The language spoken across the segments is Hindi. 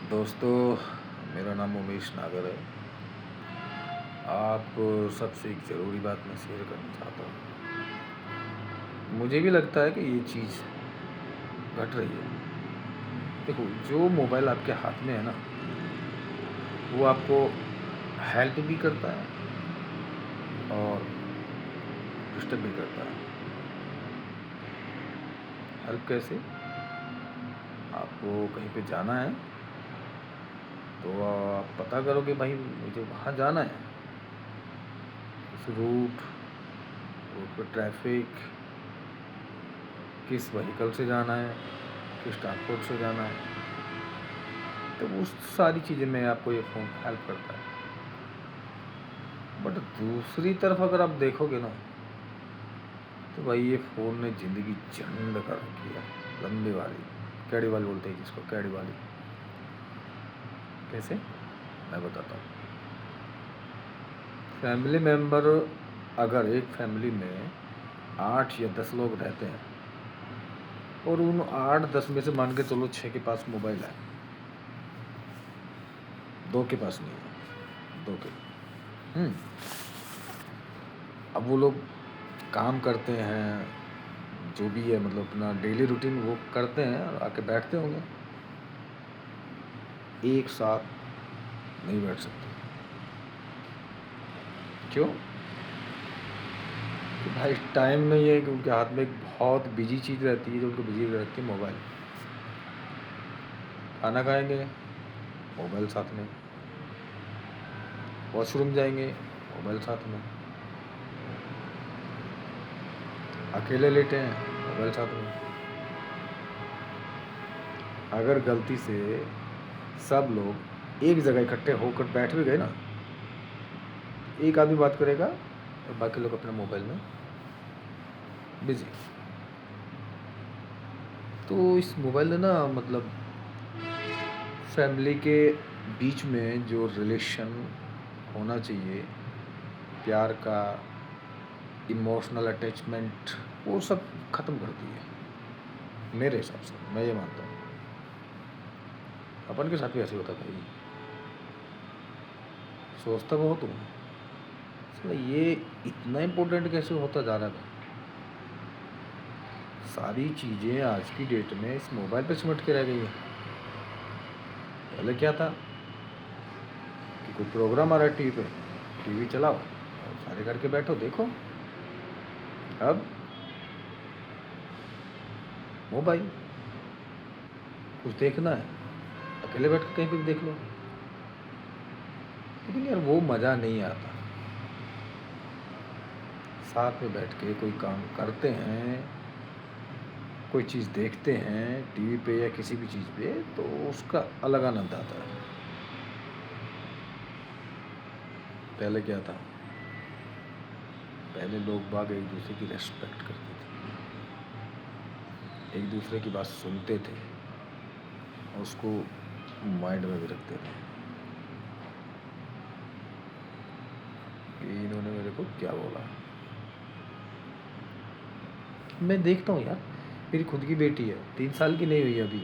दोस्तों, मेरा नाम उमेश नागर है। आप सबसे एक ज़रूरी बात मैं शेयर करना चाहता हूँ। मुझे भी लगता है कि ये चीज़ घट रही है। देखो, जो मोबाइल आपके हाथ में है ना, वो आपको हेल्प भी करता है और डिस्टर्ब भी करता है। हेल्प कैसे? आपको कहीं पे जाना है, तो आप पता करो कि भाई मुझे वहाँ जाना है। उस रूट पे ट्रैफिक, किस व्हीकल से जाना है, किस ट्रांसपोर्ट से जाना है, तो वो सारी चीज़ें में आपको ये फ़ोन हेल्प करता है। बट दूसरी तरफ अगर आप देखोगे ना, तो भाई ये फ़ोन ने ज़िंदगी झंड कर रखी है, लंबी वाली, कैड़ी वाली बोलते हैं जिसको, कैड़ी वाली। कैसे? मैं बताता हूँ। फैमिली मेम्बर, अगर एक फैमिली में 8 या 10 लोग रहते हैं और उन 8-10 में से मान के चलो 6 के पास मोबाइल है, 2 के पास नहीं है, 2 के। अब वो लोग काम करते हैं, जो भी है, मतलब अपना डेली रूटीन वो करते हैं और आके बैठते होंगे। एक साथ नहीं बैठ सकते। क्यों? कि भाई टाइम नहीं है, कि उनके हाथ में एक बहुत बिजी चीज़ रहती है, जो उनको बिजी रहती है, मोबाइल। खाना खाएंगे, मोबाइल साथ में। वॉशरूम जाएंगे, मोबाइल साथ में। अकेले लेटे हैं, मोबाइल साथ में। अगर गलती से सब लोग एक जगह इकट्ठे होकर बैठ भी गए ना, एक आदमी बात करेगा और बाकी लोग अपने मोबाइल में बिजी। तो इस मोबाइल ने ना, मतलब फैमिली के बीच में जो रिलेशन होना चाहिए, प्यार का, इमोशनल अटैचमेंट, वो सब ख़त्म कर दी है मेरे हिसाब से। मैं ये मानता हूँ। अपन के साथ भी ऐसे होता था। ये सोचता बहुत हूँ, साला ये इतना इम्पोर्टेंट कैसे होता जा रहा था। सारी चीज़ें आज की डेट में इस मोबाइल पे सिमट के रह गई है। पहले क्या था कि कोई प्रोग्राम आ रहा है टीवी पे, टीवी चलाओ और सारे करके बैठो देखो। अब मोबाइल, कुछ देखना है अकेले बैठ के कहीं पे भी देख लो। लेकिन यार वो मज़ा नहीं आता। साथ में बैठ के कोई काम करते हैं, कोई चीज़ देखते हैं टीवी पे या किसी भी चीज़ पे, तो उसका अलग आनंद आता है। पहले क्या था? पहले लोग बाग एक दूसरे की रेस्पेक्ट करते थे, एक दूसरे की बात सुनते थे और उसको माइंड में भी रखते थे कि इन्होंने मेरे को क्या बोला। मैं देखता हूँ यार, मेरी खुद की बेटी है, 3 साल की नहीं हुई अभी।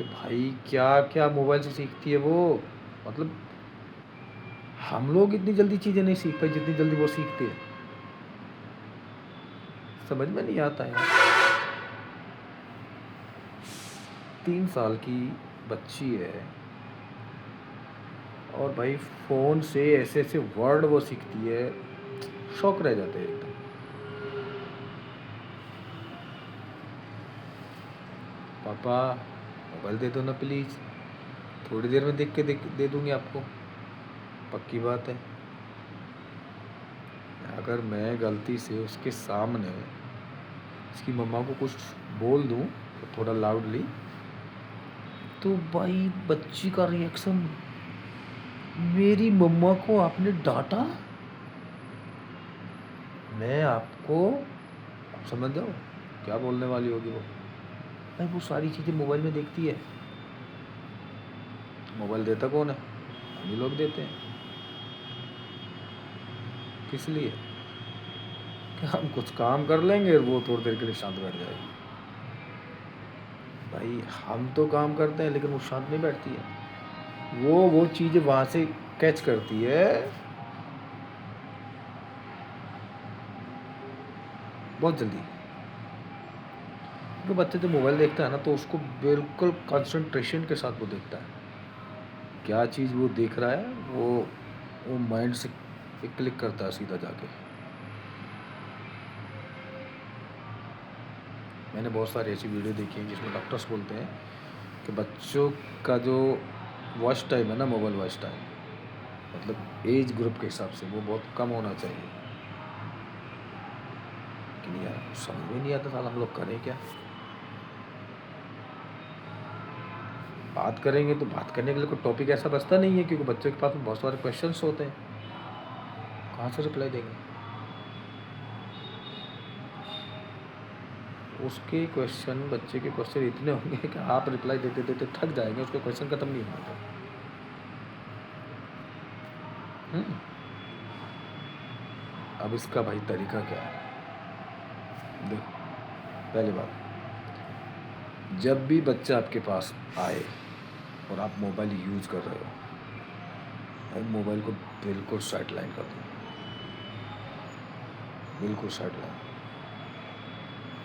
भाई क्या क्या मोबाइल से सीखती है वो। मतलब हम लोग इतनी जल्दी चीज़ें नहीं सीख पाए जितनी जल्दी वो सीखती है। समझ में नहीं आता यार। 3 साल की बच्ची है और भाई फ़ोन से ऐसे ऐसे वर्ड वो सीखती है, शौक रह जाते हैं एकदम। पापा मोबाइल दे दो ना प्लीज़, थोड़ी देर में देख के दे दूँगी आपको। पक्की बात है, अगर मैं गलती से उसके सामने उसकी मम्मा को कुछ बोल दूँ, तो थोड़ा लाउडली, तो भाई बच्ची का रिएक्शन, मेरी मम्मा को आपने डांटा, मैं आपको, आप समझ जाओ क्या बोलने वाली होगी वो। भाई वो सारी चीज़ें मोबाइल में देखती है। मोबाइल देता कौन है? हम ही लोग देते हैं। किस लिए? कि हम कुछ काम कर लेंगे और वो थोड़ी देर के लिए शांत बैठ जाएगी। भाई हम तो काम करते हैं लेकिन वो शांत नहीं बैठती है। वो चीज़ें वहाँ से कैच करती है बहुत जल्दी। क्योंकि बच्चा जब मोबाइल देखता है ना तो उसको बिल्कुल कंसंट्रेशन के साथ वो देखता है। क्या चीज़ वो देख रहा है वो माइंड से क्लिक करता है सीधा जाके। मैंने बहुत सारी ऐसी वीडियो देखी हैं जिसमें डॉक्टर्स बोलते हैं कि बच्चों का जो वॉच टाइम है ना, मोबाइल वॉच टाइम, मतलब एज ग्रुप के हिसाब से वो बहुत कम होना चाहिए। लेकिन यार समझ में नहीं आता साला हम लोग करें क्या। बात करेंगे तो बात करने के लिए कोई टॉपिक ऐसा बचता नहीं है, क्योंकि बच्चों के पास में बहुत सारे क्वेश्चंस होते हैं, कहाँ से रिप्लाई देंगे। उसके क्वेश्चन, बच्चे के क्वेश्चन इतने होंगे कि आप रिप्लाई देते देते थक जाएंगे, उसके क्वेश्चन खत्म नहीं होगा। अब इसका भाई तरीका क्या है? देखो, पहली बात, जब भी बच्चा आपके पास आए और आप मोबाइल यूज़ कर रहे हो, भाई मोबाइल को बिल्कुल साइड लाइन कर दो, बिल्कुल साइड लाइन।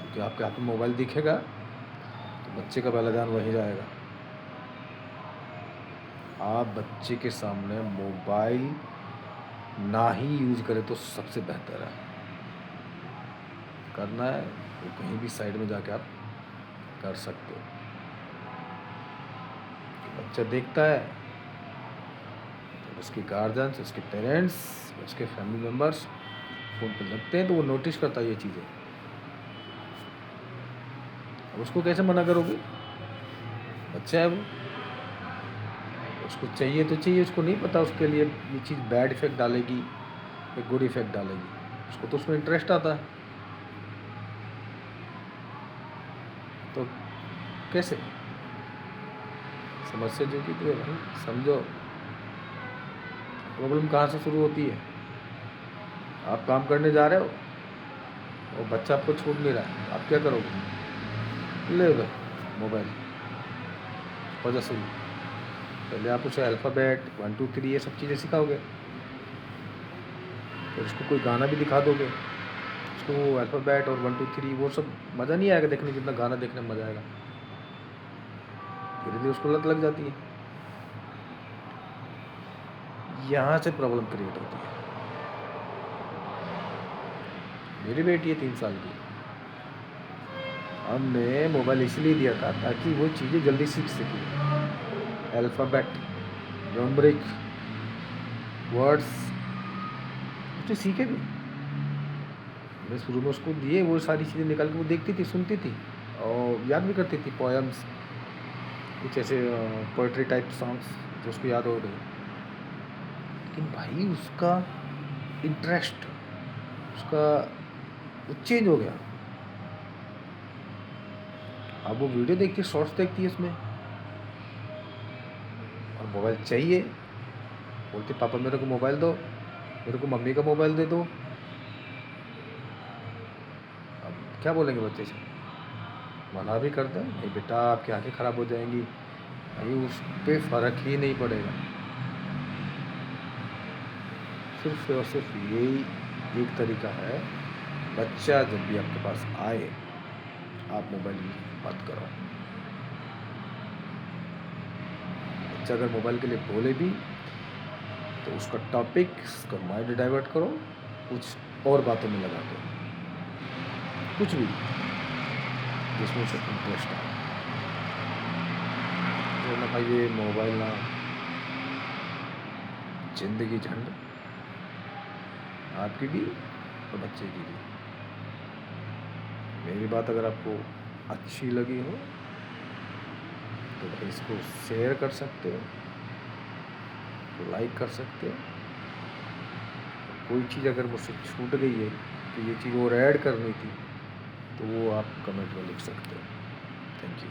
क्योंकि आपके हाथ में मोबाइल दिखेगा तो बच्चे का पहला ध्यान वहीं जाएगा। आप बच्चे के सामने मोबाइल ना ही यूज़ करें तो सबसे बेहतर है। करना है वो कहीं भी साइड में जाके आप कर सकते हो। बच्चा देखता है तो उसके गार्जियंस, उसके पेरेंट्स, उसके फैमिली मेम्बर्स फ़ोन पे लगते हैं तो वो नोटिस करता है ये चीज़ें। अब उसको कैसे मना करोगे? बच्चा है वो, उसको चाहिए तो चाहिए, उसको नहीं पता उसके लिए ये चीज़ बैड इफ़ेक्ट डालेगी या गुड इफ़ेक्ट डालेगी। उसको तो उसमें इंटरेस्ट आता है, तो कैसे समस्या जो कि तो है भाई, समझो। प्रॉब्लम कहाँ से शुरू होती है? आप काम करने जा रहे हो और बच्चा आपको छूट नहीं रहा है, आप क्या करोगे? ले भाई मोबाइल, हो जा शुरू। पहले आप उसे अल्फ़ाबेट 1 2 3 ये सब चीज़ें सिखाओगे, फिर उसको कोई गाना भी दिखा दोगे, उसको वो अल्फ़ाबेट और 1 2 3 वो सब मज़ा नहीं आएगा देखने जितना गाना देखने में मज़ा आएगा। धीरे धीरे उसको लत लग जाती है, यहाँ से प्रॉब्लम क्रिएट होती है। मेरी बेटी है 3 साल की, हमने मोबाइल इसलिए दिया था ताकि वो चीज़ें जल्दी सीख सके। अल्फ़ाबेट, न्यूमेरिक, वर्ड्स तो सीखे भी। मैं शुरू में उसको दिए वो सारी चीज़ें निकाल के वो देखती थी, सुनती थी और याद भी करती थी। पोएम्स, कुछ ऐसे पोइट्री टाइप सॉन्ग्स जो उसको याद हो गए। लेकिन भाई उसका इंटरेस्ट, उसका वो चेंज हो गया। अब वो वीडियो देखती है, शॉर्ट्स देखती है उसमें, और मोबाइल चाहिए। बोलती पापा मेरे को मोबाइल दो, मेरे को मम्मी का मोबाइल दे दो। अब क्या बोलेंगे बच्चे से? मना भी कर दें, नहीं बेटा आपकी आंखें ख़राब हो जाएंगी, भाई उस पर फ़र्क ही नहीं पड़ेगा। सिर्फ और सिर्फ यही एक तरीका है, बच्चा जब भी आपके पास आए आप मोबाइल यूज़ मत करो। बच्चा अगर मोबाइल के लिए बोले भी तो उसका टॉपिक, उसका माइंड डाइवर्ट करो कुछ और बातों में लगा दो, कुछ भी जिसमें उसे इंटरेस्ट है। तो ना भाई ये मोबाइल ना जिंदगी झंड, आपकी भी और बच्चे की भी। मेरी बात अगर आपको अच्छी लगी हो तो भाई इसको शेयर कर सकते हो, लाइक कर सकते हो। कोई चीज़ अगर मुझसे छूट गई है तो ये चीज़ और ऐड करनी थी तो वो आप कमेंट में लिख सकते हो। Thank you.